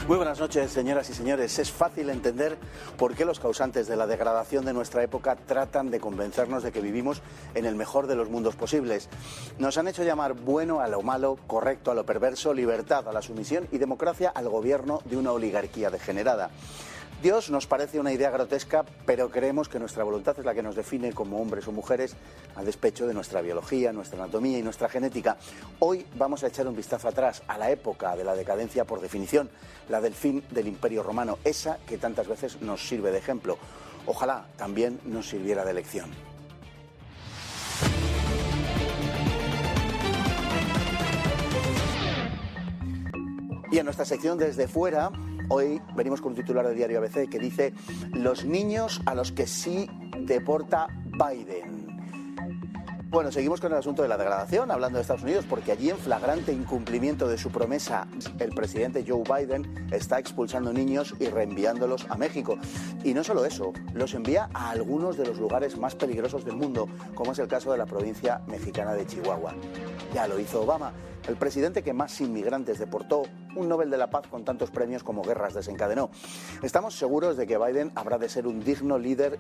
Muy buenas noches, señoras y señores. Es fácil entender por qué los causantes de la degradación de nuestra época tratan de convencernos de que vivimos en el mejor de los mundos posibles. Nos han hecho llamar bueno a lo malo, correcto a lo perverso, libertad a la sumisión y democracia al gobierno de una oligarquía degenerada. Dios nos parece una idea grotesca, pero creemos que nuestra voluntad es la que nos define como hombres o mujeres, a despecho de nuestra biología, nuestra anatomía y nuestra genética. Hoy vamos a echar un vistazo atrás a la época de la decadencia por definición, la del fin del Imperio Romano, esa que tantas veces nos sirve de ejemplo. Ojalá también nos sirviera de lección. Y en nuestra sección Desde Fuera, hoy venimos con un titular del diario ABC que dice: los niños a los que sí deporta Biden. Bueno, seguimos con el asunto de la degradación, hablando de Estados Unidos, porque allí, en flagrante incumplimiento de su promesa, el presidente Joe Biden está expulsando niños y reenviándolos a México. Y no solo eso, los envía a algunos de los lugares más peligrosos del mundo, como es el caso de la provincia mexicana de Chihuahua. Ya lo hizo Obama, el presidente que más inmigrantes deportó, un Nobel de la Paz con tantos premios como guerras desencadenó. Estamos seguros de que Biden habrá de ser un digno líder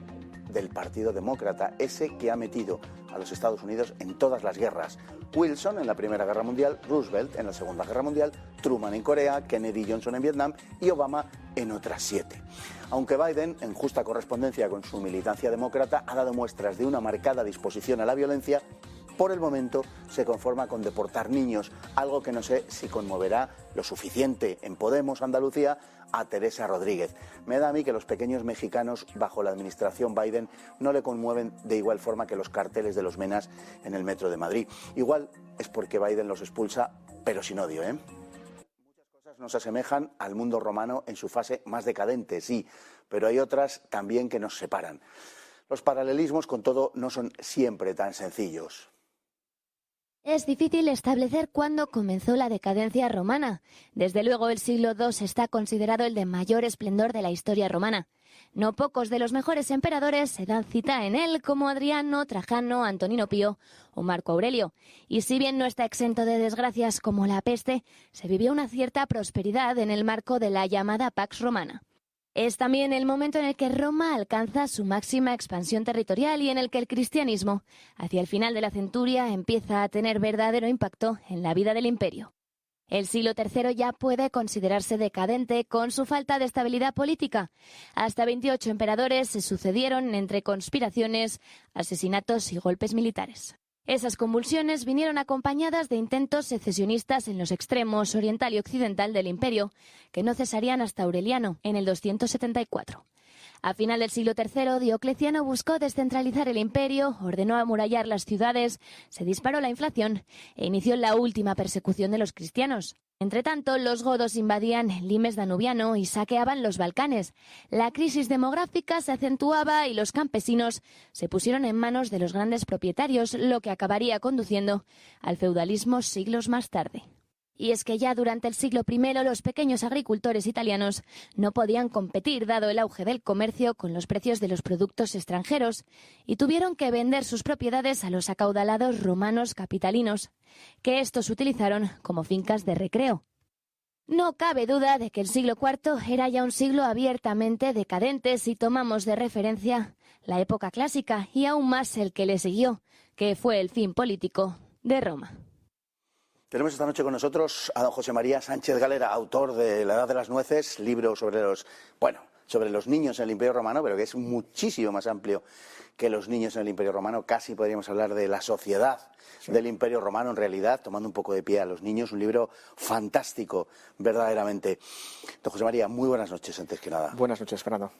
del Partido Demócrata, ese que ha metido a los Estados Unidos en todas las guerras. Wilson en la Primera Guerra Mundial, Roosevelt en la Segunda Guerra Mundial, Truman en Corea, Kennedy y Johnson en Vietnam y Obama en otras 7. Aunque Biden, en justa correspondencia con su militancia demócrata, ha dado muestras de una marcada disposición a la violencia, por el momento se conforma con deportar niños, algo que no sé si conmoverá lo suficiente en Podemos Andalucía a Teresa Rodríguez. Me da a mí que los pequeños mexicanos bajo la administración Biden no le conmueven de igual forma que los carteles de los menas en el metro de Madrid. Igual es porque Biden los expulsa, pero sin odio, ¿eh? Muchas cosas nos asemejan al mundo romano en su fase más decadente, sí, pero hay otras también que nos separan. Los paralelismos, con todo, no son siempre tan sencillos. Es difícil establecer cuándo comenzó la decadencia romana. Desde luego, el siglo II está considerado el de mayor esplendor de la historia romana. No pocos de los mejores emperadores se dan cita en él, como Adriano, Trajano, Antonino Pío o Marco Aurelio. Y si bien no está exento de desgracias como la peste, se vivió una cierta prosperidad en el marco de la llamada Pax Romana. Es también el momento en el que Roma alcanza su máxima expansión territorial y en el que el cristianismo, hacia el final de la centuria, empieza a tener verdadero impacto en la vida del imperio. El siglo III ya puede considerarse decadente con su falta de estabilidad política. Hasta 28 emperadores se sucedieron entre conspiraciones, asesinatos y golpes militares. Esas convulsiones vinieron acompañadas de intentos secesionistas en los extremos oriental y occidental del imperio, que no cesarían hasta Aureliano, en el 274. A final del siglo III, Diocleciano buscó descentralizar el imperio, ordenó amurallar las ciudades, se disparó la inflación e inició la última persecución de los cristianos. Entretanto, los godos invadían el limes danubiano y saqueaban los Balcanes. La crisis demográfica se acentuaba y los campesinos se pusieron en manos de los grandes propietarios, lo que acabaría conduciendo al feudalismo siglos más tarde. Y es que ya durante el siglo I los pequeños agricultores italianos no podían competir dado el auge del comercio con los precios de los productos extranjeros y tuvieron que vender sus propiedades a los acaudalados romanos capitalinos, que estos utilizaron como fincas de recreo. No cabe duda de que el siglo IV era ya un siglo abiertamente decadente si tomamos de referencia la época clásica y aún más el que le siguió, que fue el fin político de Roma. Tenemos esta noche con nosotros a don José María Sánchez Galera, autor de La Edad de las Nueces, libro sobre los niños en el Imperio Romano, pero que es muchísimo más amplio que los niños en el Imperio Romano. Casi podríamos hablar de la sociedad del Imperio Romano, en realidad, tomando un poco de pie a los niños. Un libro fantástico, verdaderamente. Don José María, muy buenas noches, antes que nada. Buenas noches, Fernando.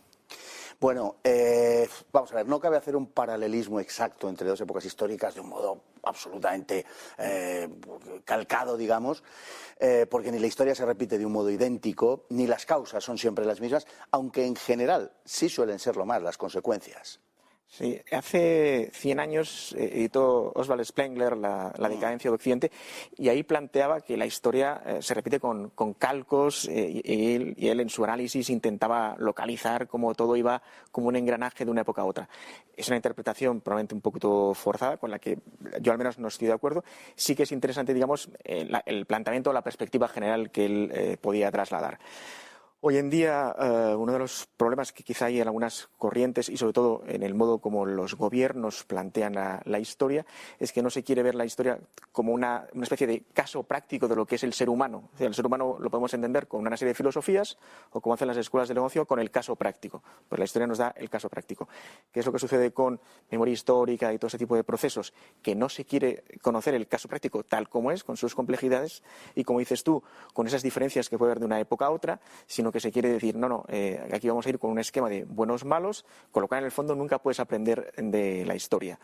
Bueno, vamos a ver, no cabe hacer un paralelismo exacto entre dos épocas históricas de un modo absolutamente calcado, digamos, porque ni la historia se repite de un modo idéntico, ni las causas son siempre las mismas, aunque en general sí suelen serlo más las consecuencias. Sí, hace 100 años editó Oswald Spengler la decadencia de Occidente y ahí planteaba que la historia se repite con calcos y él en su análisis intentaba localizar cómo todo iba como un engranaje de una época a otra. Es una interpretación probablemente un poquito forzada con la que yo al menos no estoy de acuerdo. Sí que es interesante, digamos, el planteamiento o la perspectiva general que él podía trasladar. Hoy en día, uno de los problemas que quizá hay en algunas corrientes y sobre todo en el modo como los gobiernos plantean la historia es que no se quiere ver la historia como una especie de caso práctico de lo que es el ser humano. O sea, el ser humano lo podemos entender con una serie de filosofías o como hacen las escuelas de negocio con el caso práctico. Pues la historia nos da el caso práctico. ¿Qué es lo que sucede con memoria histórica y todo ese tipo de procesos? Que no se quiere conocer el caso práctico tal como es, con sus complejidades y, como dices tú, con esas diferencias que puede haber de una época a otra, sino que se quiere decir, aquí vamos a ir con un esquema de buenos malos, con lo cual en el fondo nunca puedes aprender de la historia.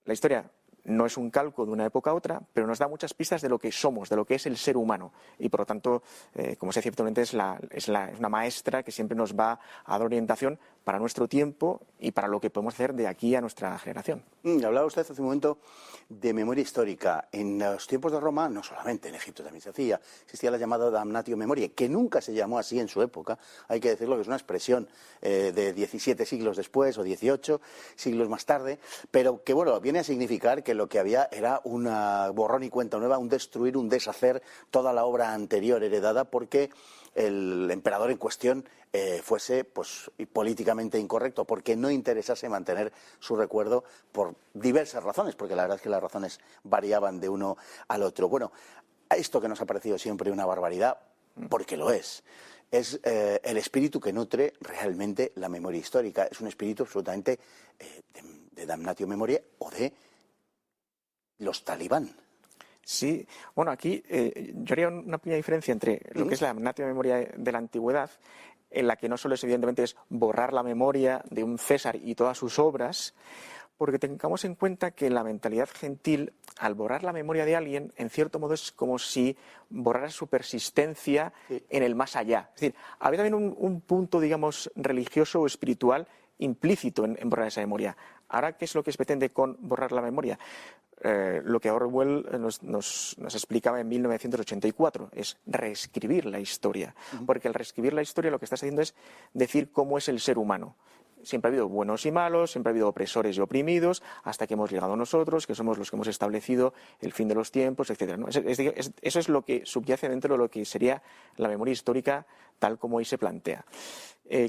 La historia no es un calco de una época a otra, pero nos da muchas pistas de lo que somos, de lo que es el ser humano. Y por lo tanto, como se decía ciertamente, es una maestra que siempre nos va a dar orientación para nuestro tiempo y para lo que podemos hacer de aquí a nuestra generación. Hablaba usted hace un momento de memoria histórica. En los tiempos de Roma, no solamente en Egipto también se hacía, existía la llamada damnatio memoriae, que nunca se llamó así en su época, hay que decirlo, que es una expresión de 17 siglos después o 18 siglos más tarde, pero que bueno, viene a significar que lo que había era una borrón y cuenta nueva, un destruir, un deshacer toda la obra anterior heredada porque el emperador en cuestión fuese políticamente incorrecto, porque no interesase mantener su recuerdo por diversas razones, porque la verdad es que las razones variaban de uno al otro. Bueno, esto que nos ha parecido siempre una barbaridad, porque lo es el espíritu que nutre realmente la memoria histórica. Es un espíritu absolutamente de damnatio memoriae o de los talibán. Sí, bueno, aquí yo haría una pequeña diferencia entre lo que es la damnatio memoriae de la antigüedad, en la que no solo evidentemente es borrar la memoria de un César y todas sus obras, porque tengamos en cuenta que la mentalidad gentil, al borrar la memoria de alguien, en cierto modo es como si borrara su persistencia en el más allá. Es decir, había también un punto, digamos, religioso o espiritual implícito en borrar esa memoria. Ahora, ¿qué es lo que se pretende con borrar la memoria? Lo que Orwell nos explicaba en 1984, es reescribir la historia, porque al reescribir la historia lo que estás haciendo es decir cómo es el ser humano. Siempre ha habido buenos y malos, siempre ha habido opresores y oprimidos, hasta que hemos llegado nosotros, que somos los que hemos establecido el fin de los tiempos, etc., ¿no? Eso es lo que subyace dentro de lo que sería la memoria histórica tal como hoy se plantea.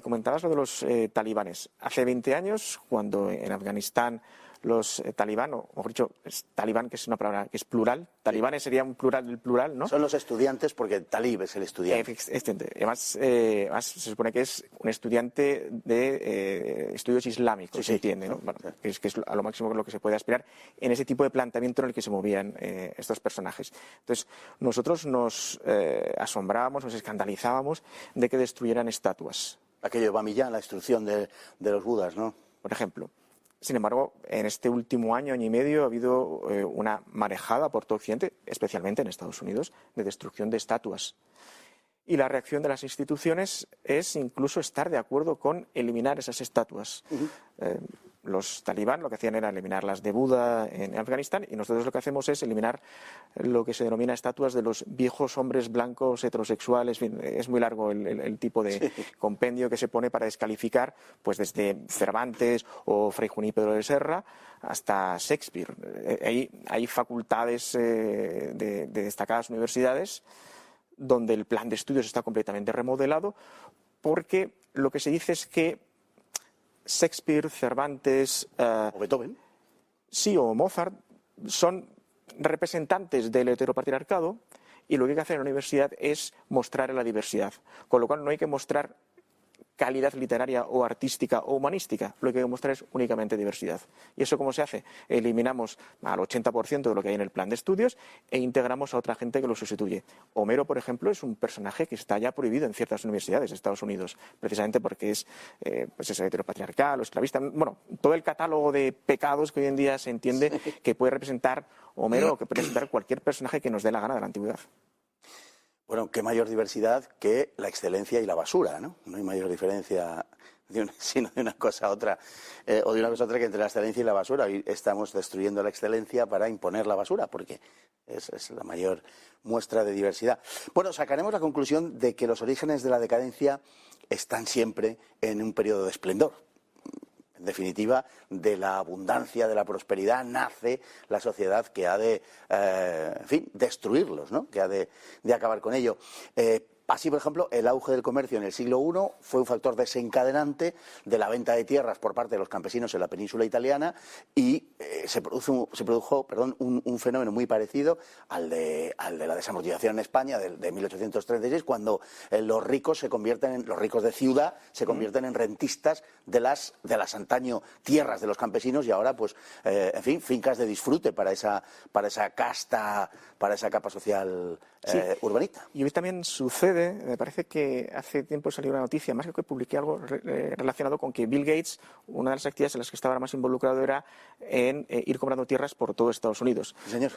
Comentabas lo de los talibanes. Hace 20 años, cuando en Afganistán los talibán, o mejor dicho, talibán, que es una palabra que es plural, talibanes sería un plural del plural, ¿no? Son los estudiantes porque talib es el estudiante. Además, se supone que es un estudiante de estudios islámicos, se entiende, ¿no? Bueno, que es a lo máximo lo que se puede aspirar en ese tipo de planteamiento en el que se movían estos personajes. Entonces, nosotros nos asombrábamos, nos escandalizábamos de que destruyeran estatuas. Aquello de Bamiyan, la destrucción de los budas, ¿no? Por ejemplo. Sin embargo, en este último año y medio ha habido una marejada por todo Occidente, especialmente en Estados Unidos, de destrucción de estatuas. Y la reacción de las instituciones es incluso estar de acuerdo con eliminar esas estatuas. Los talibán lo que hacían era eliminar las de Buda en Afganistán y nosotros lo que hacemos es eliminar lo que se denomina estatuas de los viejos hombres blancos heterosexuales. Es muy largo el tipo de compendio que se pone para descalificar, pues desde Cervantes o Fray Junípero de Serra hasta Shakespeare. Hay facultades de destacadas universidades donde el plan de estudios está completamente remodelado, porque lo que se dice es que Shakespeare, Cervantes o Beethoven, sí, o Mozart, son representantes del heteropatriarcado y lo que hay que hacer en la universidad es mostrar la diversidad, con lo cual no hay que mostrar calidad literaria o artística o humanística, lo que hay que mostrar es únicamente diversidad. ¿Y eso cómo se hace? Eliminamos al 80% de lo que hay en el plan de estudios e integramos a otra gente que lo sustituye. Homero, por ejemplo, es un personaje que está ya prohibido en ciertas universidades de Estados Unidos, precisamente porque es heteropatriarcal o esclavista. Bueno, todo el catálogo de pecados que hoy en día se entiende que puede representar Homero o que puede representar cualquier personaje que nos dé la gana de la antigüedad. Bueno, qué mayor diversidad que la excelencia y la basura, ¿no? No hay mayor diferencia sino de una cosa a otra, o de una cosa a otra que entre la excelencia y la basura. Hoy estamos destruyendo la excelencia para imponer la basura, porque es la mayor muestra de diversidad. Bueno, sacaremos la conclusión de que los orígenes de la decadencia están siempre en un periodo de esplendor. En definitiva, de la abundancia, de la prosperidad, nace la sociedad que ha de, destruirlos, ¿no? Que ha de acabar con ello. Así, por ejemplo, el auge del comercio en el siglo I fue un factor desencadenante de la venta de tierras por parte de los campesinos en la península italiana y se produjo un fenómeno muy parecido al de la desamortización en España de 1836, cuando los ricos los ricos de ciudad se convierten en rentistas de las antaño tierras de los campesinos y ahora, pues, en fin, fincas de disfrute para esa casta, para esa capa social urbanita. Y hoy también sucede, me parece que hace tiempo salió una noticia, más que publiqué algo relacionado con que Bill Gates, una de las actividades en las que estaba más involucrado era en ir comprando tierras por todo Estados Unidos. Sí, señor.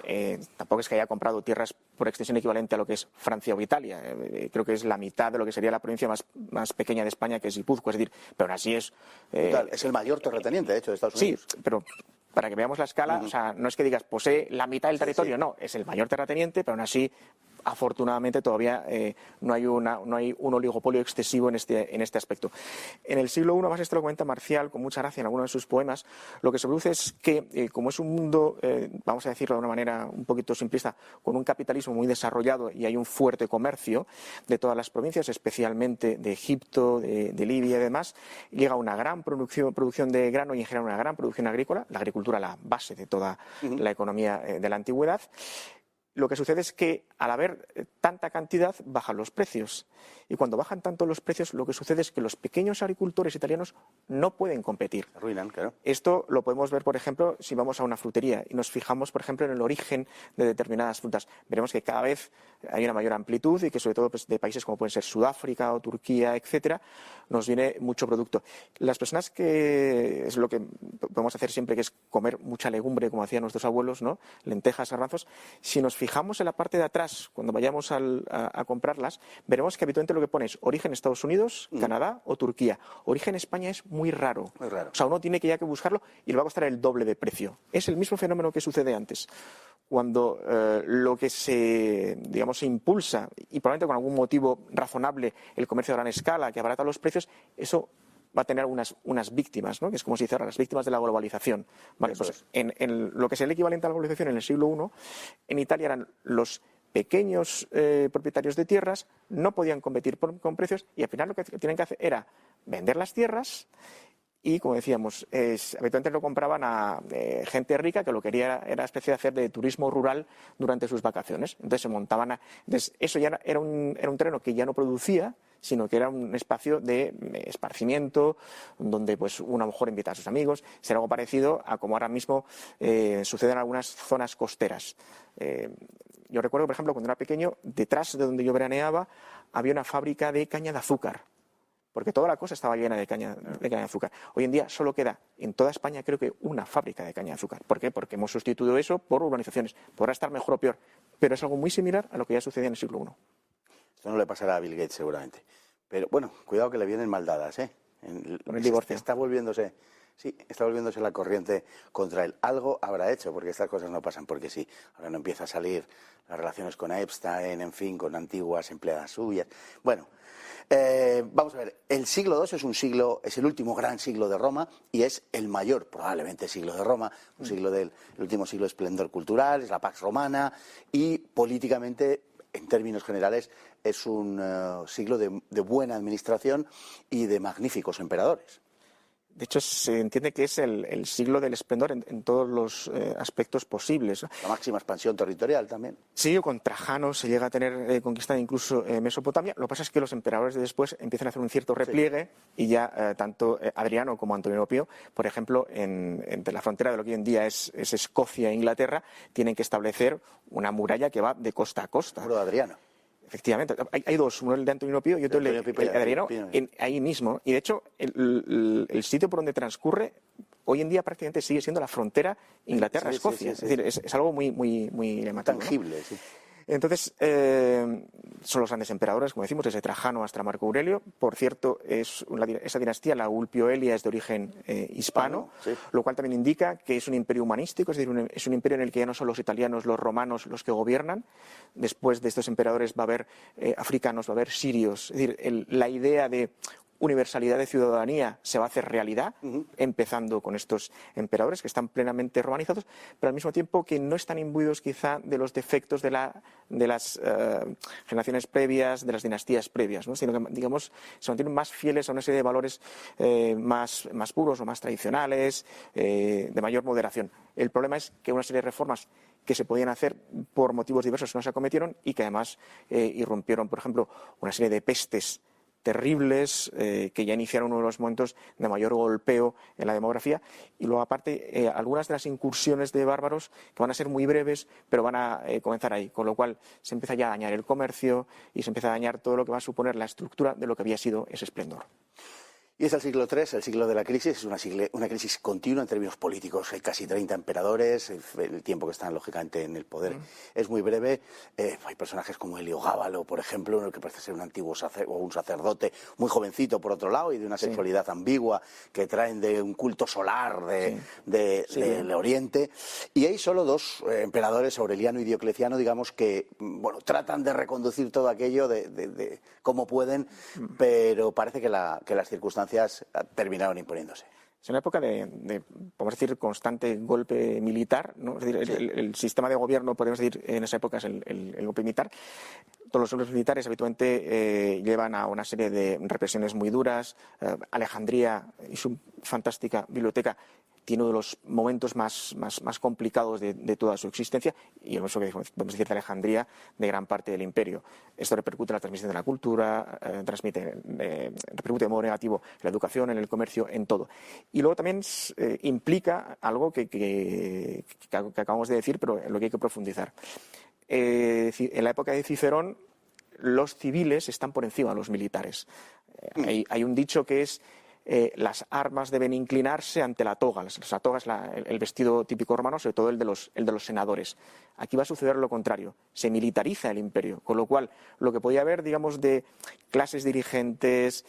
Tampoco es que haya comprado tierras por extensión equivalente a lo que es Francia o Italia. Creo que es la mitad de lo que sería la provincia más pequeña de España, que es Guipúzcoa. Es decir, pero aún así es... es el mayor terrateniente, de hecho, de Estados Unidos. Sí, pero... Para que veamos la escala, o sea, no es que digas posee la mitad del territorio, no, es el mayor terrateniente, pero aún así, afortunadamente, todavía no hay un oligopolio excesivo en este aspecto. En el siglo I, además esto lo comenta Marcial con mucha gracia en algunos de sus poemas, lo que se produce es que, como es un mundo, vamos a decirlo de una manera un poquito simplista, con un capitalismo muy desarrollado y hay un fuerte comercio de todas las provincias, especialmente de Egipto, de Libia y demás, llega una gran producción de grano y en general una gran producción agrícola, la agricultura la base de toda la economía de la antigüedad. Lo que sucede es que al haber tanta cantidad bajan los precios y cuando bajan tanto los precios lo que sucede es que los pequeños agricultores italianos no pueden competir. Se arruinan, claro. Esto lo podemos ver, por ejemplo, si vamos a una frutería y nos fijamos, por ejemplo, en el origen de determinadas frutas. Veremos que cada vez hay una mayor amplitud y que sobre todo pues, de países como pueden ser Sudáfrica o Turquía, etcétera, nos viene mucho producto. Las personas que es lo que podemos hacer siempre, que es comer mucha legumbre, como hacían nuestros abuelos, ¿no? Lentejas, garbanzos, si nos fijamos en la parte de atrás, cuando vayamos a comprarlas, veremos que habitualmente lo que pone es origen Estados Unidos, Canadá o Turquía. Origen España es muy raro. Muy raro. O sea, uno tiene que ya que buscarlo y le va a costar el doble de precio. Es el mismo fenómeno que sucede antes. Cuando lo que se impulsa, y probablemente con algún motivo razonable, el comercio a gran escala, que abarata los precios, eso va a tener unas víctimas, ¿no? Que es como se dice ahora, las víctimas de la globalización. Vale, pues en lo que es el equivalente a la globalización en el siglo I, en Italia eran los pequeños propietarios de tierras, no podían competir con precios y al final lo que tienen que hacer era vender las tierras y, como decíamos, habitualmente lo compraban a gente rica que lo quería era especie de hacer de turismo rural durante sus vacaciones. Entonces se montaban entonces eso ya era un terreno que ya no producía, sino que era un espacio de esparcimiento donde pues uno a lo mejor invita a sus amigos. Será algo parecido a como ahora mismo sucede en algunas zonas costeras. Yo recuerdo, por ejemplo, cuando era pequeño, detrás de donde yo veraneaba había una fábrica de caña de azúcar, porque toda la cosa estaba llena de caña de azúcar. Hoy en día solo queda en toda España, creo que, una fábrica de caña de azúcar. ¿Por qué? Porque hemos sustituido eso por urbanizaciones. Podrá estar mejor o peor, pero es algo muy similar a lo que ya sucedía en el siglo I. Esto no le pasará a Bill Gates seguramente. Pero bueno, cuidado que le vienen mal dadas, ¿eh? Con el divorcio. Está volviéndose la corriente contra él. Algo habrá hecho, porque estas cosas no pasan porque sí. Ahora no empieza a salir las relaciones con Epstein, en fin, con antiguas empleadas suyas. Bueno, vamos a ver. El siglo II es el último gran siglo de Roma y es el mayor, probablemente, siglo de Roma. El último siglo de esplendor cultural, es la Pax Romana y políticamente, en términos generales, es un siglo de buena administración y de magníficos emperadores. De hecho, se entiende que es el siglo del esplendor en todos los aspectos posibles. La máxima expansión territorial también. Sí, con Trajano se llega a tener conquistada incluso Mesopotamia. Lo que pasa es que los emperadores de después empiezan a hacer un cierto repliegue y ya tanto Adriano como Antonio Pío, por ejemplo, entre la frontera de lo que hoy en día es Escocia e Inglaterra, tienen que establecer una muralla que va de costa a costa. El muro de Adriano. Efectivamente, hay dos, uno el de Antonio Pío y otro el de Adriano, ahí mismo. Y de hecho, el sitio por donde transcurre hoy en día prácticamente sigue siendo la frontera Inglaterra-Escocia. Es decir, es algo muy llamativo. Tangible, ¿no? Sí. Entonces, son los grandes emperadores, como decimos, desde Trajano hasta Marco Aurelio. Por cierto, esa dinastía, la Ulpioelia, es de origen hispano, sí. Lo cual también indica que es un imperio humanístico, es decir, es un imperio en el que ya no son los italianos, los romanos los que gobiernan. Después de estos emperadores va a haber africanos, va a haber sirios. Es decir, la idea de universalidad de ciudadanía se va a hacer realidad, empezando con estos emperadores que están plenamente romanizados, pero al mismo tiempo que no están imbuidos quizá de los defectos de las generaciones previas, de las dinastías previas, ¿no? Sino que, digamos, se mantienen más fieles a una serie de valores más puros o más tradicionales, de mayor moderación. El problema es que una serie de reformas que se podían hacer por motivos diversos no se acometieron y que además irrumpieron, por ejemplo, una serie de pestes terribles que ya iniciaron uno de los momentos de mayor golpeo en la demografía, y luego aparte algunas de las incursiones de bárbaros que van a ser muy breves pero van a comenzar ahí, con lo cual se empieza ya a dañar el comercio y se empieza a dañar todo lo que va a suponer la estructura de lo que había sido ese esplendor. Y es el siglo III, el siglo de la crisis, es una crisis continua en términos políticos. Hay casi 30 emperadores, el tiempo que están lógicamente en el poder es muy breve. Hay personajes como Heliogábalo, por ejemplo, que parece ser un antiguo un sacerdote muy jovencito por otro lado y de una sexualidad ambigua que traen de un culto solar del Oriente. Y hay solo dos emperadores, Aureliano y Diocleciano, digamos, que tratan de reconducir todo aquello de cómo pueden, pero parece que las circunstancias terminaron imponiéndose. Es una época de, podemos decir, constante golpe militar, ¿no? Es decir, el sistema de gobierno, podemos decir, en esa época es el golpe militar. Todos los golpes militares habitualmente llevan a una serie de represiones muy duras. Alejandría y su fantástica biblioteca tiene uno de los momentos más complicados de toda su existencia, y el uso que podemos decir de Alejandría, de gran parte del imperio. Esto repercute en la transmisión de la cultura, repercute de modo negativo en la educación, en el comercio, en todo. Y luego también implica algo que acabamos de decir, pero en lo que hay que profundizar. En la época de Cicerón, los civiles están por encima de los militares. Hay un dicho que es: las armas deben inclinarse ante la toga. La toga es el vestido típico romano, sobre todo el de los senadores. Aquí va a suceder lo contrario. Se militariza el imperio, con lo cual lo que podía haber, digamos, de clases dirigentes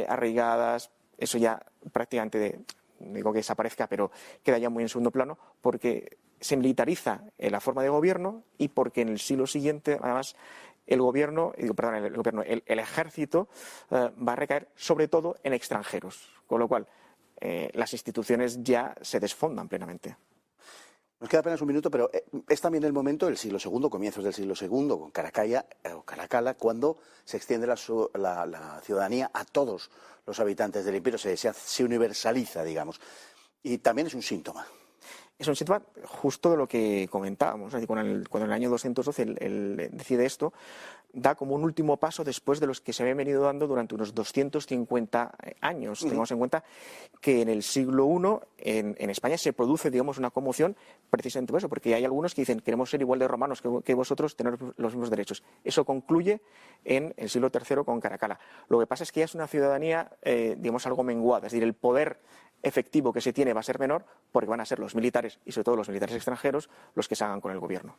arraigadas, eso ya prácticamente, no digo que desaparezca, pero queda ya muy en segundo plano, porque se militariza la forma de gobierno y porque en el siglo siguiente, además, el ejército va a recaer sobre todo en extranjeros, con lo cual las instituciones ya se desfondan plenamente. Nos queda apenas un minuto, pero es también el momento del siglo II, comienzos del siglo II, con Caracalla, cuando se extiende la ciudadanía a todos los habitantes del imperio, se universaliza, digamos. Y también es un síntoma. Es un síntoma justo de lo que comentábamos. Cuando en el año 212 él decide esto, da como un último paso después de los que se habían venido dando durante unos 250 años. Tengamos en cuenta que en el siglo I en España se produce, digamos, una conmoción precisamente por eso, porque hay algunos que dicen: queremos ser igual de romanos que vosotros, tener los mismos derechos. Eso concluye en el siglo III con Caracalla. Lo que pasa es que ya es una ciudadanía, digamos, algo menguada, es decir, el poder efectivo que se tiene va a ser menor, porque van a ser los militares, y sobre todo los militares extranjeros, los que se hagan con el gobierno.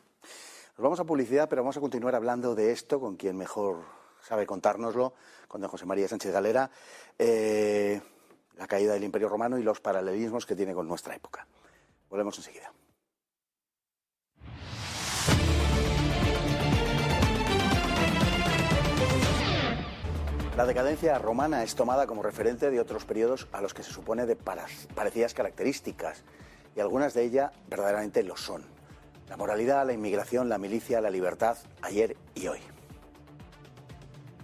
Nos vamos a publicidad, pero vamos a continuar hablando de esto con quien mejor sabe contárnoslo, con don José María Sánchez Galera, la caída del Imperio Romano y los paralelismos que tiene con nuestra época. Volvemos enseguida. La decadencia romana es tomada como referente de otros periodos a los que se supone de parecidas características, y algunas de ellas verdaderamente lo son. La moralidad, la inmigración, la milicia, la libertad, ayer y hoy.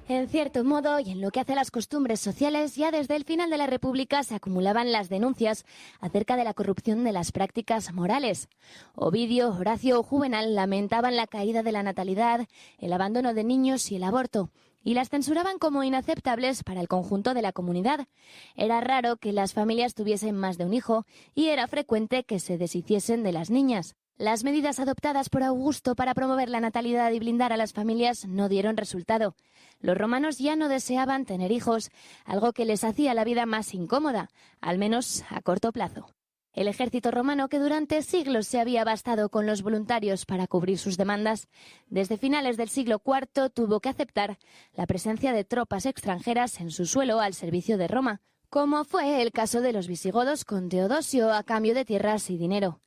En cierto modo, y en lo que hace a las costumbres sociales, ya desde el final de la República se acumulaban las denuncias acerca de la corrupción de las prácticas morales. Ovidio, Horacio o Juvenal lamentaban la caída de la natalidad, el abandono de niños y el aborto, y las censuraban como inaceptables para el conjunto de la comunidad. Era raro que las familias tuviesen más de un hijo y era frecuente que se deshiciesen de las niñas. Las medidas adoptadas por Augusto para promover la natalidad y blindar a las familias no dieron resultado. Los romanos ya no deseaban tener hijos, algo que les hacía la vida más incómoda, al menos a corto plazo. El ejército romano, que durante siglos se había bastado con los voluntarios para cubrir sus demandas, desde finales del siglo IV tuvo que aceptar la presencia de tropas extranjeras en su suelo al servicio de Roma, como fue el caso de los visigodos con Teodosio a cambio de tierras y dinero.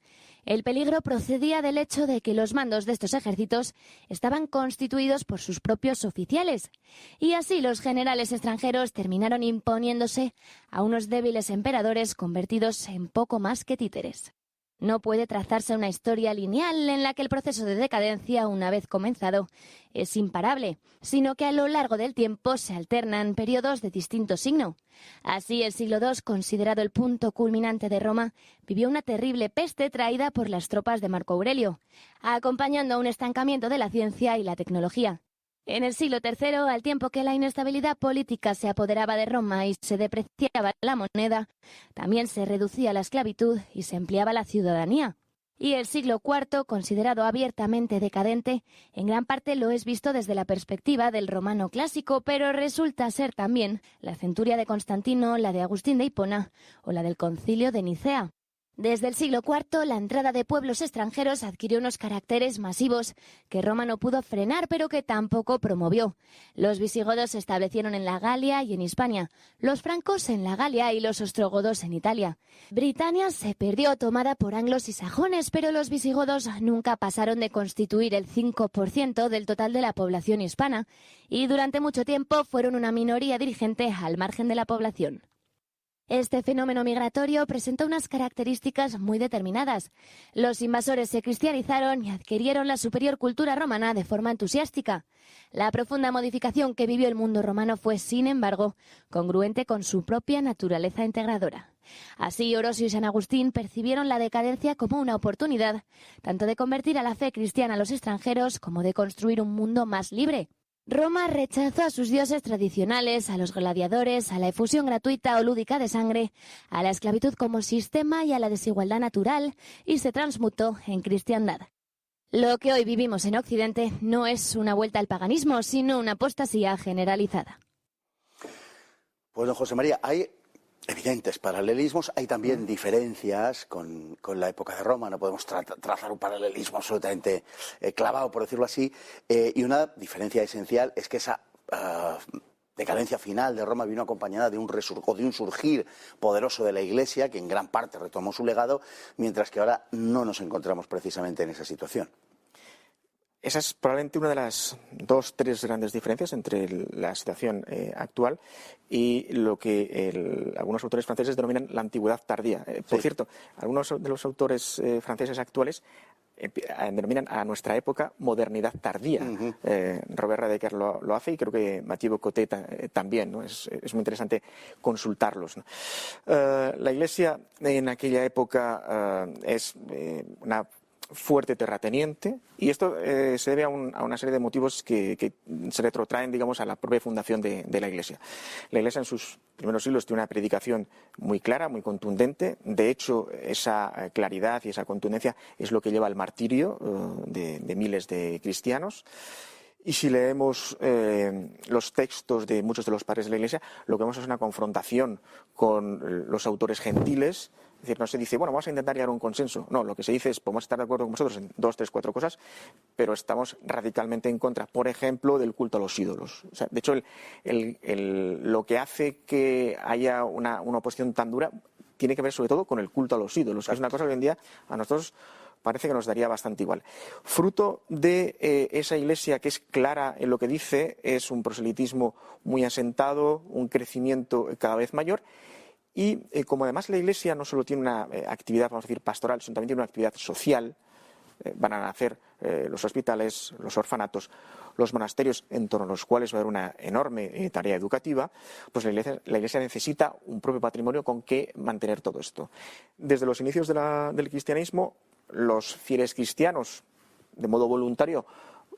El peligro procedía del hecho de que los mandos de estos ejércitos estaban constituidos por sus propios oficiales, y así los generales extranjeros terminaron imponiéndose a unos débiles emperadores convertidos en poco más que títeres. No puede trazarse una historia lineal en la que el proceso de decadencia, una vez comenzado, es imparable, sino que a lo largo del tiempo se alternan periodos de distinto signo. Así, el siglo II, considerado el punto culminante de Roma, vivió una terrible peste traída por las tropas de Marco Aurelio, acompañando a un estancamiento de la ciencia y la tecnología. En el siglo III, al tiempo que la inestabilidad política se apoderaba de Roma y se depreciaba la moneda, también se reducía la esclavitud y se ampliaba la ciudadanía. Y el siglo IV, considerado abiertamente decadente, en gran parte lo es visto desde la perspectiva del romano clásico, pero resulta ser también la centuria de Constantino, la de Agustín de Hipona o la del Concilio de Nicea. Desde el siglo IV, la entrada de pueblos extranjeros adquirió unos caracteres masivos que Roma no pudo frenar, pero que tampoco promovió. Los visigodos se establecieron en la Galia y en Hispania, los francos en la Galia y los ostrogodos en Italia. Britania se perdió tomada por anglos y sajones, pero los visigodos nunca pasaron de constituir el 5% del total de la población hispana y durante mucho tiempo fueron una minoría dirigente al margen de la población. Este fenómeno migratorio presentó unas características muy determinadas. Los invasores se cristianizaron y adquirieron la superior cultura romana de forma entusiástica. La profunda modificación que vivió el mundo romano fue, sin embargo, congruente con su propia naturaleza integradora. Así, Orosio y San Agustín percibieron la decadencia como una oportunidad, tanto de convertir a la fe cristiana a los extranjeros como de construir un mundo más libre. Roma rechazó a sus dioses tradicionales, a los gladiadores, a la efusión gratuita o lúdica de sangre, a la esclavitud como sistema y a la desigualdad natural, y se transmutó en cristiandad. Lo que hoy vivimos en Occidente no es una vuelta al paganismo, sino una apostasía generalizada. Pues, don José María, hay evidentes paralelismos, hay también diferencias con la época de Roma, no podemos trazar un paralelismo absolutamente clavado, por decirlo así, y una diferencia esencial es que esa decadencia final de Roma vino acompañada de un surgir poderoso de la Iglesia, que en gran parte retomó su legado, mientras que ahora no nos encontramos precisamente en esa situación. Esa es probablemente una de las 2-3 grandes diferencias entre la situación actual y lo que algunos autores franceses denominan la antigüedad tardía. Por cierto, algunos de los autores franceses actuales denominan a nuestra época modernidad tardía. Robert Radecker lo hace y creo que Mathieu Bocoté también, ¿no? Es muy interesante consultarlos, ¿no? La Iglesia en aquella época es una fuerte terrateniente, y esto se debe a una serie de motivos que se retrotraen, digamos, a la propia fundación de la Iglesia. La Iglesia en sus primeros siglos tiene una predicación muy clara, muy contundente. De hecho, esa claridad y esa contundencia es lo que lleva al martirio de miles de cristianos. Y si leemos los textos de muchos de los padres de la Iglesia, lo que vemos es una confrontación con los autores gentiles. Es decir, no se dice, bueno, vamos a intentar llegar a un consenso. No, lo que se dice es, podemos estar de acuerdo con vosotros en 2, 3, 4 cosas, pero estamos radicalmente en contra, por ejemplo, del culto a los ídolos. O sea, de hecho, lo que hace que haya una oposición tan dura tiene que ver sobre todo con el culto a los ídolos, que es una cosa que hoy en día a nosotros parece que nos daría bastante igual. Fruto de esa Iglesia que es clara en lo que dice, es un proselitismo muy asentado, un crecimiento cada vez mayor. Y como además la Iglesia no solo tiene una actividad, vamos a decir, pastoral, sino también tiene una actividad social, van a nacer los hospitales, los orfanatos, los monasterios en torno a los cuales va a haber una enorme tarea educativa, pues la Iglesia necesita un propio patrimonio con que mantener todo esto. Desde los inicios del cristianismo, los fieles cristianos, de modo voluntario,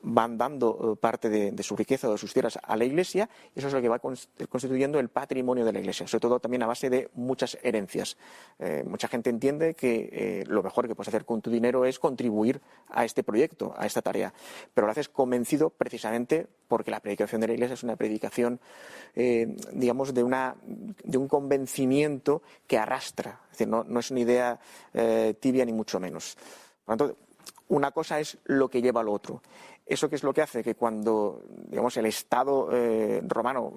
van dando parte de su riqueza o de sus tierras a la Iglesia, y eso es lo que va constituyendo el patrimonio de la Iglesia, sobre todo también a base de muchas herencias. Mucha gente entiende que lo mejor que puedes hacer con tu dinero es contribuir a este proyecto, a esta tarea, pero lo haces convencido precisamente porque la predicación de la Iglesia es una predicación, digamos, de un convencimiento que arrastra, es decir, no es una idea tibia ni mucho menos. Por lo tanto, una cosa es lo que lleva al otro. ¿Eso qué es lo que hace? Que cuando, digamos, el Estado romano,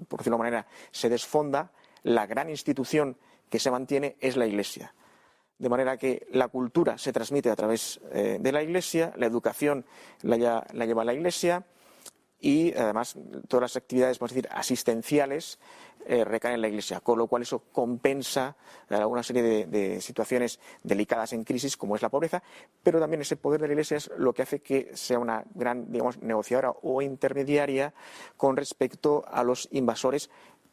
por decirlo de alguna manera, se desfonda, la gran institución que se mantiene es la Iglesia. de manera que la cultura se transmite a través de la Iglesia, la educación la lleva a la Iglesia y además todas las actividades, vamos a decir, asistenciales recaen en la Iglesia, con lo cual eso compensa una serie de situaciones delicadas en crisis como es la pobreza, pero también ese poder de la Iglesia es lo que hace que sea una gran, digamos, negociadora o intermediaria con respecto a los invasores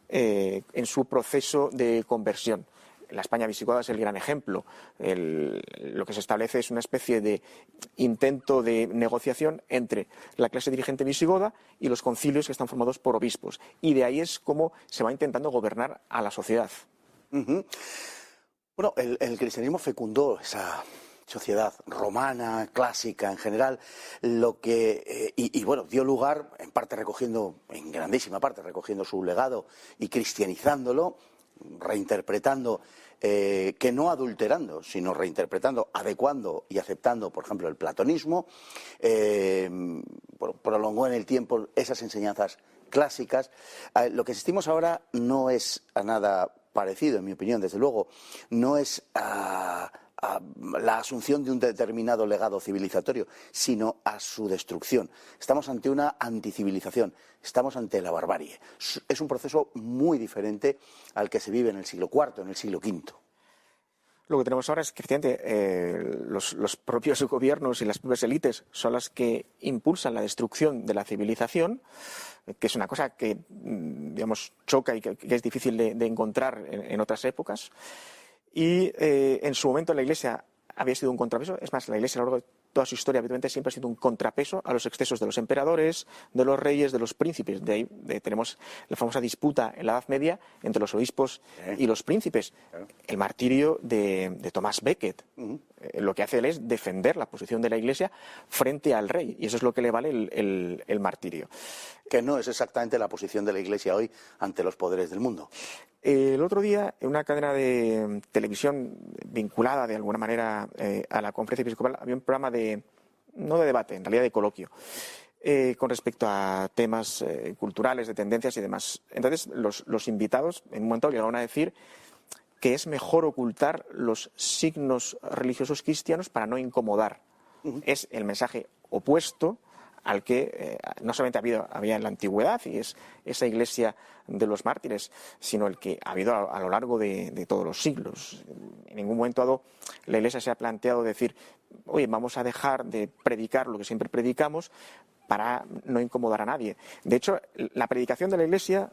en su proceso de conversión. La España visigoda es el gran ejemplo. Lo que se establece es una especie de intento de negociación entre la clase dirigente visigoda y los concilios que están formados por obispos. Y de ahí es como se va intentando gobernar a la sociedad. Uh-huh. Bueno, el cristianismo fecundó esa sociedad romana, clásica en general, lo que bueno, dio lugar, en grandísima parte recogiendo su legado y cristianizándolo, reinterpretando, que no adulterando, sino reinterpretando, adecuando y aceptando, por ejemplo, el platonismo, prolongó en el tiempo esas enseñanzas clásicas. Lo que asistimos ahora no es a nada parecido, en mi opinión, desde luego, no es a la asunción de un determinado legado civilizatorio, sino a su destrucción. Estamos ante una anticivilización, estamos ante la barbarie. Es un proceso muy diferente al que se vive en el siglo IV, en el siglo V. Lo que tenemos ahora es que los propios gobiernos y las propias élites son las que impulsan la destrucción de la civilización, que es una cosa que, digamos, choca y que es difícil de encontrar en otras épocas. Y en su momento la Iglesia había sido un contrapeso. Es más, la Iglesia a lo largo de toda su historia habitualmente siempre ha sido un contrapeso a los excesos de los emperadores, de los reyes, de los príncipes. De ahí tenemos la famosa disputa en la Edad Media entre los obispos y los príncipes. El martirio de Thomas Becket. Lo que hace él es defender la posición de la Iglesia frente al rey. Y eso es lo que le vale el martirio. Que no es exactamente la posición de la Iglesia hoy ante los poderes del mundo. El otro día, en una cadena de televisión vinculada de alguna manera a la conferencia episcopal, había un programa no de debate, en realidad de coloquio, con respecto a temas culturales, de tendencias y demás. Entonces, los invitados en un momento llegaron a decir que es mejor ocultar los signos religiosos cristianos para no incomodar. Es el mensaje opuesto al que no solamente había en la antigüedad, y es esa Iglesia de los mártires, sino el que ha habido a lo largo de todos los siglos. En ningún momento dado la Iglesia se ha planteado decir, oye, vamos a dejar de predicar lo que siempre predicamos para no incomodar a nadie. De hecho, la predicación de la Iglesia,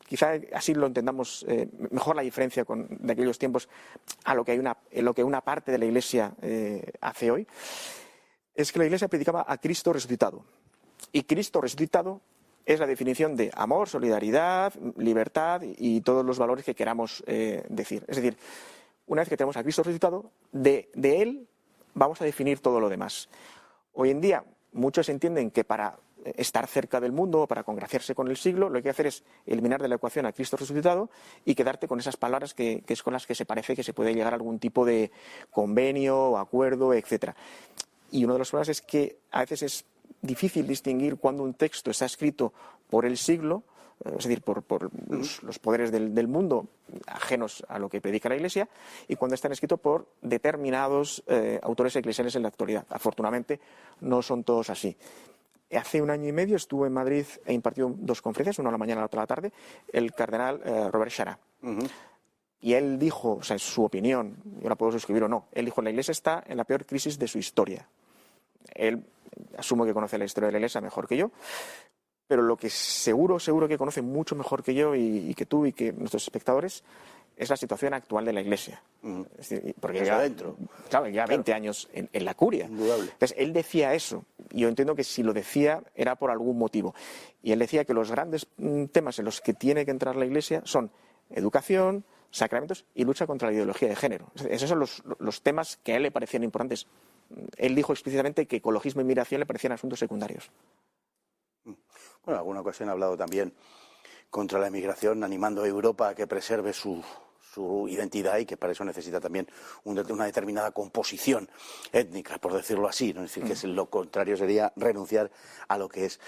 quizá así lo entendamos mejor la diferencia de aquellos tiempos a lo que una parte de la Iglesia hace hoy, es que la Iglesia predicaba a Cristo resucitado. Y Cristo resucitado es la definición de amor, solidaridad, libertad y todos los valores que queramos decir. Es decir, una vez que tenemos a Cristo resucitado, de Él vamos a definir todo lo demás. Hoy en día, muchos entienden que para estar cerca del mundo, para congraciarse con el siglo, lo que hay que hacer es eliminar de la ecuación a Cristo resucitado y quedarte con esas palabras que es con las que se parece que se puede llegar a algún tipo de convenio, acuerdo, etcétera. Y uno de los problemas es que a veces es difícil distinguir cuando un texto está escrito por el siglo, es decir, por los poderes del mundo ajenos a lo que predica la Iglesia, y cuando están escritos por determinados autores eclesiales en la actualidad. Afortunadamente no son todos así. Hace 1 año y medio estuve en Madrid e impartió 2 conferencias, una a la mañana y la otra a la tarde, el cardenal Robert Chará. Y él dijo, o sea, es su opinión, yo la puedo suscribir o no, él dijo, la Iglesia está en la peor crisis de su historia. Él, asumo que conoce la historia de la Iglesia mejor que yo, pero lo que seguro que conoce mucho mejor que yo y que tú y que nuestros espectadores es la situación actual de la Iglesia. Es decir, porque ya 20 años en la curia. Indudable. Entonces, él decía eso. Y yo entiendo que si lo decía era por algún motivo. Y él decía que los grandes temas en los que tiene que entrar la Iglesia son educación, sacramentos y lucha contra la ideología de género. Esos son los temas que a él le parecían importantes. Él dijo explícitamente que ecologismo y migración le parecían asuntos secundarios. Bueno, en alguna ocasión ha hablado también contra la emigración, animando a Europa a que preserve su identidad y que para eso necesita también una determinada composición étnica, por decirlo así, ¿no? Es decir, que lo contrario sería renunciar a lo que es.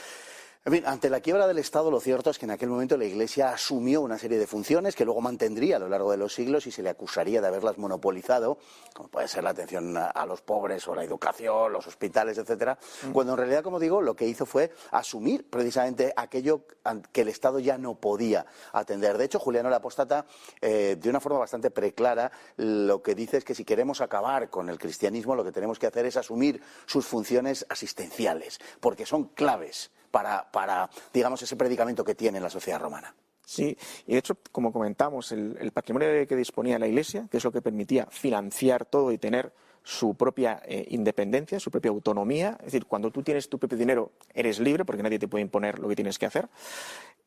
En fin, ante la quiebra del Estado, lo cierto es que en aquel momento la Iglesia asumió una serie de funciones que luego mantendría a lo largo de los siglos y se le acusaría de haberlas monopolizado, como puede ser la atención a los pobres o la educación, los hospitales, etcétera, cuando en realidad, como digo, lo que hizo fue asumir precisamente aquello que el Estado ya no podía atender. De hecho, Juliano el Apóstata, de una forma bastante preclara, lo que dice es que si queremos acabar con el cristianismo, lo que tenemos que hacer es asumir sus funciones asistenciales, porque son claves para, digamos, ese predicamento que tiene la sociedad romana. Sí, y de hecho, como comentamos, el patrimonio de que disponía la Iglesia, que es lo que permitía financiar todo y tener su propia independencia, su propia autonomía, es decir, cuando tú tienes tu propio dinero eres libre porque nadie te puede imponer lo que tienes que hacer.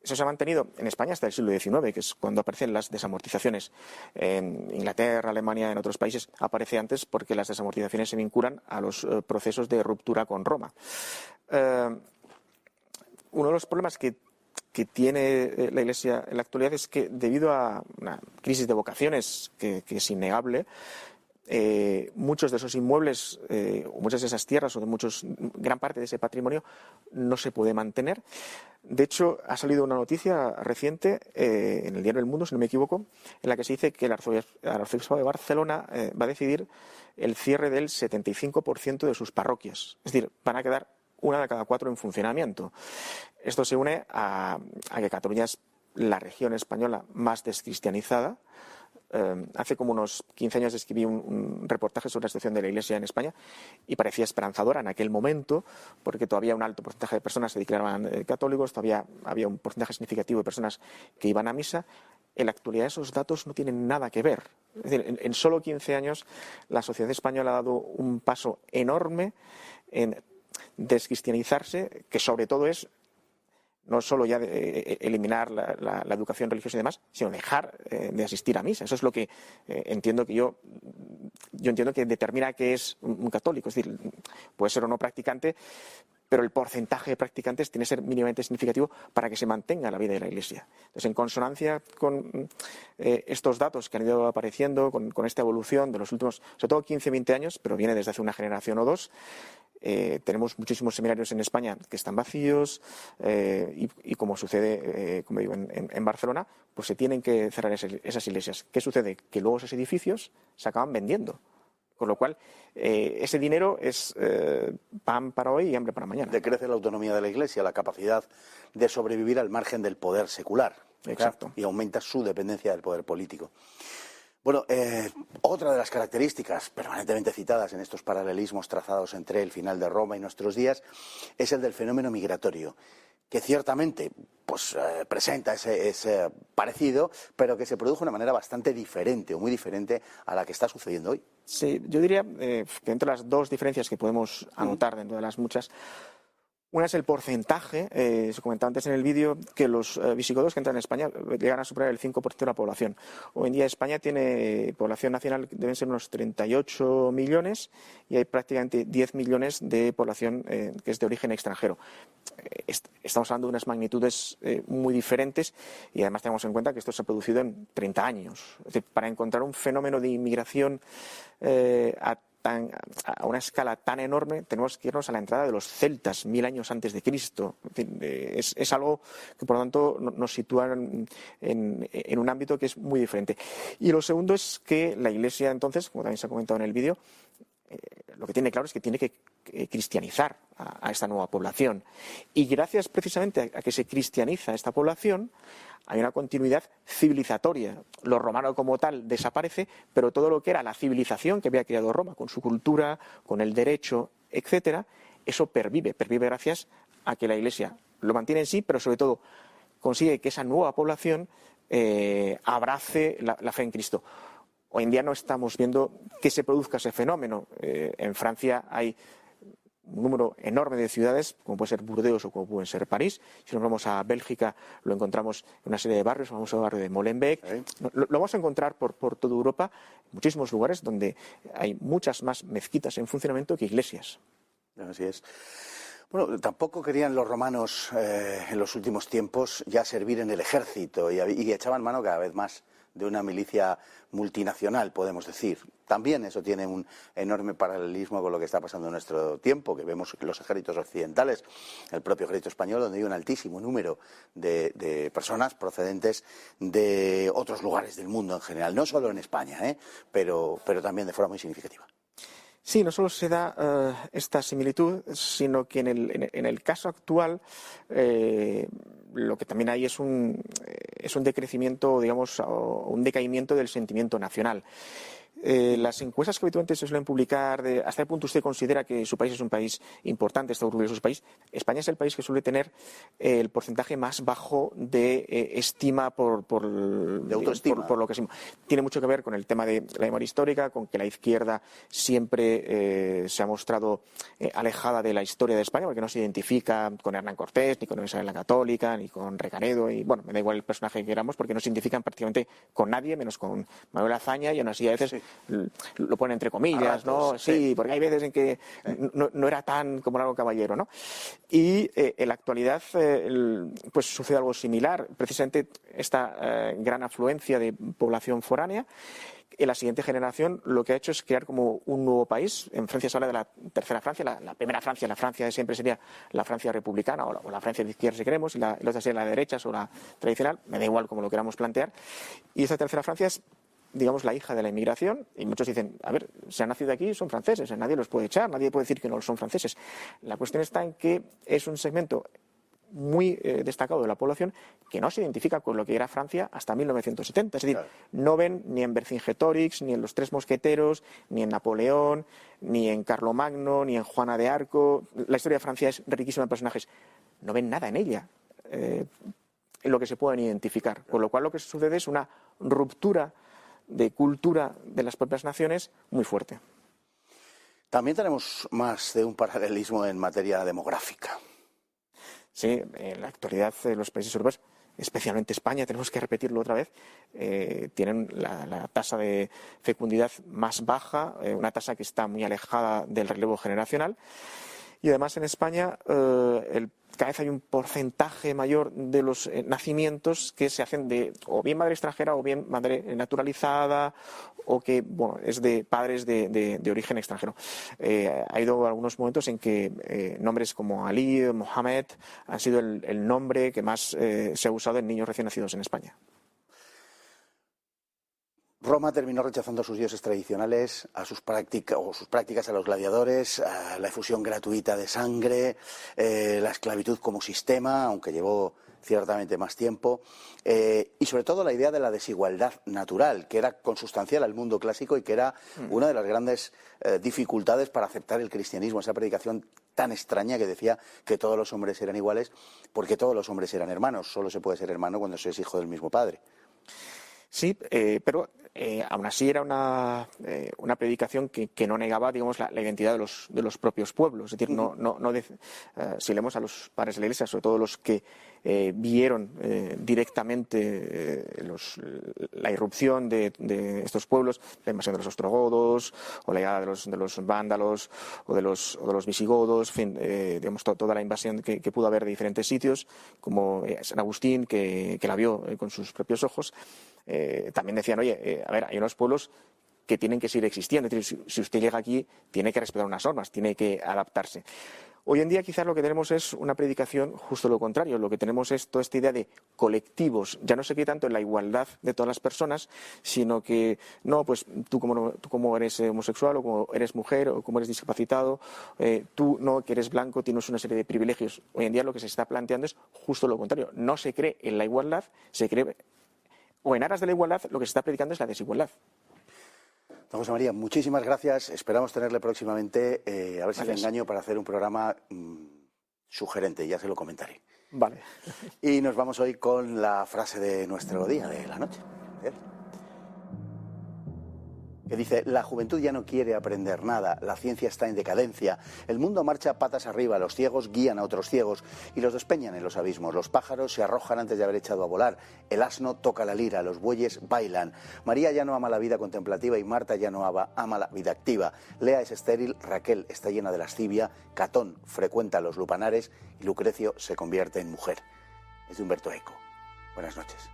Eso se ha mantenido en España hasta el siglo XIX, que es cuando aparecen las desamortizaciones. En Inglaterra, Alemania, en otros países aparece antes porque las desamortizaciones se vinculan a los procesos de ruptura con Roma. Uno de los problemas que tiene la Iglesia en la actualidad es que debido a una crisis de vocaciones que es innegable, muchos de esos inmuebles o muchas de esas tierras o gran parte de ese patrimonio no se puede mantener. De hecho, ha salido una noticia reciente en el diario El Mundo, si no me equivoco, en la que se dice que el arzobispado de Barcelona va a decidir el cierre del 75% de sus parroquias. Es decir, van a quedar una de cada 4 en funcionamiento. Esto se une a que Cataluña es la región española más descristianizada. Hace como unos 15 años escribí un reportaje sobre la situación de la Iglesia en España y parecía esperanzadora en aquel momento porque todavía un alto porcentaje de personas se declaraban católicos, todavía había un porcentaje significativo de personas que iban a misa. En la actualidad esos datos no tienen nada que ver. Es decir, en solo 15 años la sociedad española ha dado un paso enorme en descristianizarse, que sobre todo es no solo ya eliminar la educación religiosa y demás, sino dejar de asistir a misa. Eso es lo que entiendo que yo entiendo que determina qué es un católico. Es decir, puede ser o no practicante, pero el porcentaje de practicantes tiene que ser mínimamente significativo para que se mantenga la vida de la Iglesia. Entonces, en consonancia con estos datos que han ido apareciendo, con esta evolución de los últimos, sobre todo 15-20 años, pero viene desde hace una generación o dos, tenemos muchísimos seminarios en España que están vacíos y como sucede, como digo, en Barcelona, pues se tienen que cerrar esas iglesias. ¿Qué sucede? Que luego esos edificios se acaban vendiendo. Con lo cual, ese dinero es pan para hoy y hambre para mañana. Decrece la autonomía de la Iglesia, la capacidad de sobrevivir al margen del poder secular. Exacto. Y aumenta su dependencia del poder político. Bueno, otra de las características permanentemente citadas en estos paralelismos trazados entre el final de Roma y nuestros días es el del fenómeno migratorio, que ciertamente pues, presenta ese parecido, pero que se produjo de una manera bastante diferente o muy diferente a la que está sucediendo hoy. Sí, yo diría que entre las dos diferencias que podemos anotar dentro de las muchas, una es el porcentaje, se comentaba antes en el vídeo, que los visigodos que entran en España llegan a superar el 5% de la población. Hoy en día España tiene población nacional, deben ser unos 38 millones y hay prácticamente 10 millones de población que es de origen extranjero. Estamos hablando de unas magnitudes muy diferentes y además tenemos en cuenta que esto se ha producido en 30 años. Es decir, para encontrar un fenómeno de inmigración a una escala tan enorme, tenemos que irnos a la entrada de los celtas, 1000 años antes de Cristo. Es algo que, por lo tanto, nos sitúa en un ámbito que es muy diferente. Y lo segundo es que la Iglesia, entonces, como también se ha comentado en el vídeo, lo que tiene claro es que tiene que cristianizar a esta nueva población. Y gracias precisamente a que se cristianiza esta población, hay una continuidad civilizatoria. Lo romano como tal desaparece, pero todo lo que era la civilización que había creado Roma, con su cultura, con el derecho, etcétera, eso pervive gracias a que la Iglesia lo mantiene en sí, pero sobre todo consigue que esa nueva población abrace la fe en Cristo. Hoy en día no estamos viendo que se produzca ese fenómeno. En Francia hay un número enorme de ciudades, como puede ser Burdeos o como puede ser París. Si nos vamos a Bélgica, lo encontramos en una serie de barrios, vamos al barrio de Molenbeek. Lo vamos a encontrar por toda Europa, en muchísimos lugares donde hay muchas más mezquitas en funcionamiento que iglesias. Así es. Bueno, tampoco querían los romanos en los últimos tiempos ya servir en el ejército y echaban mano cada vez más de una milicia multinacional, podemos decir. También eso tiene un enorme paralelismo con lo que está pasando en nuestro tiempo, que vemos que los ejércitos occidentales, el propio ejército español, donde hay un altísimo número de personas procedentes de otros lugares del mundo en general, no solo en España, pero también de forma muy significativa. Sí, no solo se da esta similitud, sino que en el caso actual lo que también hay es un decrecimiento, digamos, o un decaimiento del sentimiento nacional. Las encuestas que habitualmente se suelen publicar de hasta qué punto usted considera que su país es un país importante, está orgulloso de su país. España es el país que suele tener el porcentaje más bajo de estima de autoestima. por lo que es. Tiene mucho que ver con el tema de la memoria histórica, con que la izquierda siempre se ha mostrado alejada de la historia de España, porque no se identifica con Hernán Cortés, ni con Isabel la Católica, ni con Recaredo, y bueno, me da igual el personaje que queramos, porque no se identifican prácticamente con nadie, menos con Manuel Azaña, y aún así a veces sí lo ponen entre comillas, ¿no? Sí, porque hay veces en que no era tan como Largo Caballero, ¿no? Y en la actualidad pues sucede algo similar, precisamente esta gran afluencia de población foránea. En la siguiente generación lo que ha hecho es crear como un nuevo país. En Francia se habla de la tercera Francia, la primera Francia, la Francia de siempre sería la Francia republicana o la Francia de izquierda si queremos, y la otra sería la derecha o la tradicional, me da igual como lo queramos plantear. Y esta tercera Francia es, digamos, la hija de la inmigración, y muchos dicen, a ver, se han nacido aquí, son franceses, nadie los puede echar, nadie puede decir que no son franceses. La cuestión está en que es un segmento muy destacado de la población que no se identifica con lo que era Francia hasta 1970. Es decir, no ven ni en Vercingetorix, ni en los Tres Mosqueteros, ni en Napoleón, ni en Carlomagno, ni en Juana de Arco. La historia de Francia es riquísima en personajes. No ven nada en ella en lo que se puedan identificar. Con lo cual lo que sucede es una ruptura de cultura de las propias naciones muy fuerte. También tenemos más de un paralelismo en materia demográfica. Sí, en la actualidad los países europeos, especialmente España, tenemos que repetirlo otra vez, tienen la tasa de fecundidad más baja, una tasa que está muy alejada del relevo generacional. Y además en España cada vez hay un porcentaje mayor de los nacimientos que se hacen de o bien madre extranjera o bien madre naturalizada o que bueno es de padres de origen extranjero. Ha habido algunos momentos en que nombres como Ali, Mohamed han sido el nombre que más se ha usado en niños recién nacidos en España. Roma terminó rechazando a sus dioses tradicionales, a sus prácticas a los gladiadores, a la efusión gratuita de sangre, la esclavitud como sistema, aunque llevó ciertamente más tiempo, y sobre todo la idea de la desigualdad natural, que era consustancial al mundo clásico y que era una de las grandes dificultades para aceptar el cristianismo, esa predicación tan extraña que decía que todos los hombres eran iguales, porque todos los hombres eran hermanos, solo se puede ser hermano cuando se es hijo del mismo padre. Sí, pero aún así era una predicación que no negaba, digamos, la identidad de los propios pueblos. Es decir, si leemos a los padres de la Iglesia, sobre todo los que vieron directamente la irrupción de estos pueblos, la invasión de los ostrogodos, o la llegada de los vándalos, o de los visigodos, en fin, digamos, toda la invasión que pudo haber de diferentes sitios, como San Agustín, que la vio con sus propios ojos. También decían, oye, a ver, hay unos pueblos que tienen que seguir existiendo. Es decir, si usted llega aquí, tiene que respetar unas normas, tiene que adaptarse. Hoy en día quizás lo que tenemos es una predicación justo lo contrario. Lo que tenemos es toda esta idea de colectivos. Ya no se cree tanto en la igualdad de todas las personas, sino que, no, pues tú como eres homosexual o como eres mujer o como eres discapacitado, tú no, que eres blanco, tienes una serie de privilegios. Hoy en día lo que se está planteando es justo lo contrario. No se cree en la igualdad, se cree, o en aras de la igualdad, lo que se está predicando es la desigualdad. Don José María, muchísimas gracias. Esperamos tenerle próximamente, a ver si le engaño, para hacer un programa sugerente, ya se lo comentaré. Vale. Y nos vamos hoy con la frase de nuestro día, de la noche, que dice: la juventud ya no quiere aprender nada, la ciencia está en decadencia, el mundo marcha patas arriba, los ciegos guían a otros ciegos y los despeñan en los abismos, los pájaros se arrojan antes de haber echado a volar, el asno toca la lira, los bueyes bailan, María ya no ama la vida contemplativa y Marta ya no ama la vida activa, Lea es estéril, Raquel está llena de lascivia, Catón frecuenta los lupanares y Lucrecio se convierte en mujer. Es de Humberto Eco. Buenas noches.